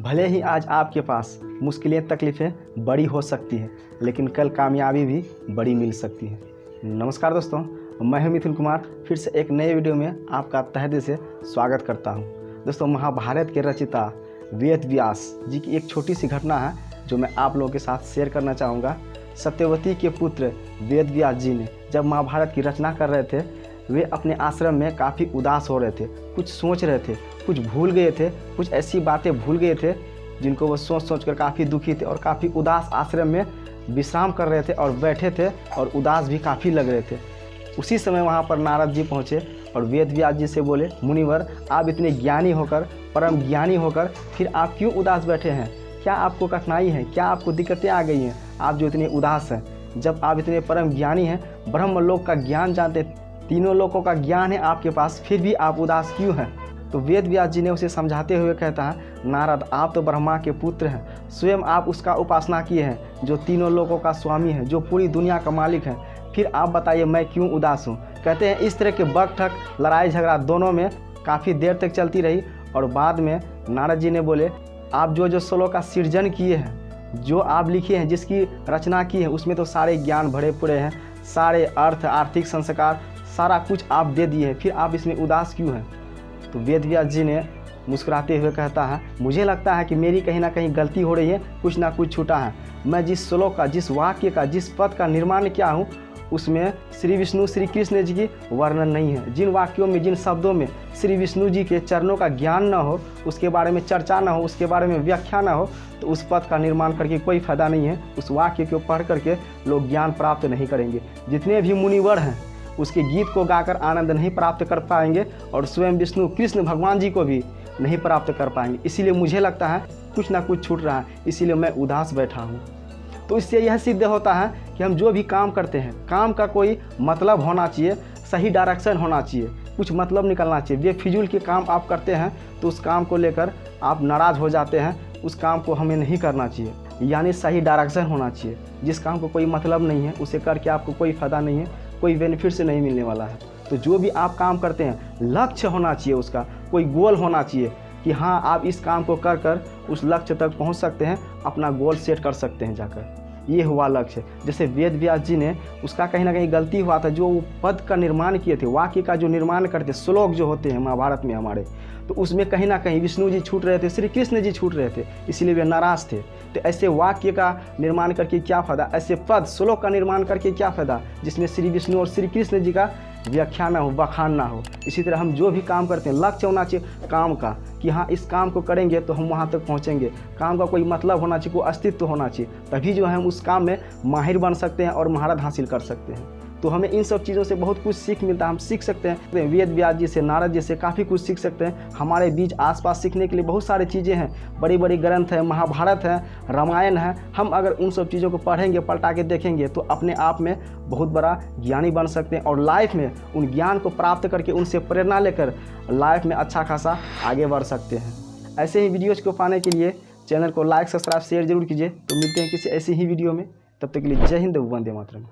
भले ही आज आपके पास मुश्किलें तकलीफ़ें बड़ी हो सकती हैं, लेकिन कल कामयाबी भी बड़ी मिल सकती है। नमस्कार दोस्तों, मैं हूं मिथुन कुमार। फिर से एक नए वीडियो में आपका तहे दिल से स्वागत करता हूं। दोस्तों, महाभारत के रचयिता वेद व्यास जी की एक छोटी सी घटना है जो मैं आप लोगों के साथ शेयर करना चाहूँगा। सत्यवती के पुत्र वेद व्यास जी ने जब महाभारत की रचना कर रहे थे, वे अपने आश्रम में काफ़ी उदास हो रहे थे, कुछ सोच रहे थे, कुछ भूल गए थे, कुछ ऐसी बातें भूल गए थे जिनको वो सोच कर काफ़ी दुखी थे और काफ़ी उदास आश्रम में विश्राम कर रहे थे और बैठे थे और उदास भी काफ़ी लग रहे थे। उसी समय वहाँ पर नारद जी पहुँचे और वेद व्यास जी से बोले, मुनिवर, आप इतने ज्ञानी होकर, परम ज्ञानी होकर, फिर आप क्यों उदास बैठे हैं? क्या आपको कठिनाई है? क्या आपको दिक्कतें आ गई हैं? आप जो इतने उदास हैं, जब आप इतने परम ज्ञानी हैं, ब्रह्म लोक का ज्ञान जानते, तीनों लोकों का ज्ञान है आपके पास, फिर भी आप उदास क्यों हैं? तो वेद व्यास जी ने उसे समझाते हुए कहता है, नारद, आप तो ब्रह्मा के पुत्र हैं, स्वयं आप उसका उपासना किए हैं जो तीनों लोकों का स्वामी है, जो पूरी दुनिया का मालिक है, फिर आप बताइए मैं क्यों उदास हूँ? कहते हैं इस तरह के बकठक लड़ाई झगड़ा दोनों में काफ़ी देर तक चलती रही और बाद में नारद जी ने बोले, आप जो श्लोक का सृजन किए हैं, जो आप लिखे हैं, जिसकी रचना की है, उसमें तो सारे ज्ञान भरे पड़े हैं, सारे अर्थ, आर्थिक संस्कार, सारा कुछ आप दे दिए हैं, फिर आप इसमें उदास क्यों हैं? तो वेद व्यास जी ने मुस्कुराते हुए कहता है, मुझे लगता है कि मेरी कहीं ना कहीं गलती हो रही है, कुछ ना कुछ छूटा है। मैं जिस श्लोक का, जिस वाक्य का, जिस पद का निर्माण किया हूँ, उसमें श्री विष्णु श्री कृष्ण जी की वर्णन नहीं है। जिन वाक्यों में, जिन शब्दों में श्री विष्णु जी के चरणों का ज्ञान न हो, उसके बारे में चर्चा न हो, उसके बारे में व्याख्या न हो, तो उस पद का निर्माण करके कोई फायदा नहीं है। उस वाक्य को पढ़ करके लोग ज्ञान प्राप्त नहीं करेंगे। जितने भी मुनिवर हैं उसके गीत को गाकर आनंद नहीं प्राप्त कर पाएंगे और स्वयं विष्णु कृष्ण भगवान जी को भी नहीं प्राप्त कर पाएंगे। इसीलिए मुझे लगता है कुछ ना कुछ छूट रहा है, इसीलिए मैं उदास बैठा हूँ। तो इससे यह सिद्ध होता है कि हम जो भी काम करते हैं, काम का कोई मतलब होना चाहिए, सही डायरेक्शन होना चाहिए, कुछ मतलब निकलना चाहिए। बेफिजूल के काम आप करते हैं तो उस काम को लेकर आप नाराज़ हो जाते हैं, उस काम को हमें नहीं करना चाहिए। यानी सही डायरेक्शन होना चाहिए। जिस काम को कोई मतलब नहीं है, उसे करके आपको कोई फ़ायदा नहीं है, कोई बेनिफिट से नहीं मिलने वाला है। तो जो भी आप काम करते हैं, लक्ष्य होना चाहिए, उसका कोई गोल होना चाहिए कि हाँ, आप इस काम को कर कर उस लक्ष्य तक पहुंच सकते हैं, अपना गोल सेट कर सकते हैं जाकर। ये हुआ लक्ष्य। जैसे वेद व्यास जी ने, उसका कहीं ना कहीं गलती हुआ था, जो वो पद का निर्माण किए थे, वाक्य का जो निर्माण करते, श्लोक जो होते हैं महाभारत में हमारे, तो उसमें कहीं ना कहीं विष्णु जी छूट रहे थे, श्री कृष्ण जी छूट रहे थे, इसीलिए वे नाराज़ थे। तो ऐसे वाक्य का निर्माण करके क्या फ़ायदा? ऐसे पद श्लोक का निर्माण करके क्या फ़ायदा जिसमें श्री विष्णु और श्री कृष्ण जी का व्याख्या ना हो, बखान ना हो। इसी तरह हम जो भी काम करते हैं, लक्ष्य होना चाहिए काम का कि हाँ, इस काम को करेंगे तो हम वहाँ तक पहुँचेंगे। काम का कोई मतलब होना चाहिए, कोई अस्तित्व होना चाहिए, तभी जो है हम उस काम में माहिर बन सकते हैं और महारत हासिल कर सकते हैं। तो हमें इन सब चीज़ों से बहुत कुछ सीख मिलता है। हम सीख सकते हैं वेद व्यास जी से, नारद जी से काफ़ी कुछ सीख सकते हैं। हमारे बीच आसपास सीखने के लिए बहुत सारी चीज़ें हैं, बड़ी बड़ी ग्रंथ है, महाभारत है, रामायण है। हम अगर उन सब चीज़ों को पढ़ेंगे, पलटा के देखेंगे, तो अपने आप में बहुत बड़ा ज्ञानी बन सकते हैं और लाइफ में उन ज्ञान को प्राप्त करके उनसे प्रेरणा लेकर लाइफ में अच्छा खासा आगे बढ़ सकते हैं। ऐसे ही वीडियोज़ को पाने के लिए चैनल को लाइक, सब्सक्राइब, शेयर जरूर कीजिए। तो मिलते हैं किसी ऐसी ही वीडियो में, तब तक के लिए जय हिंद, वंदे मातरम।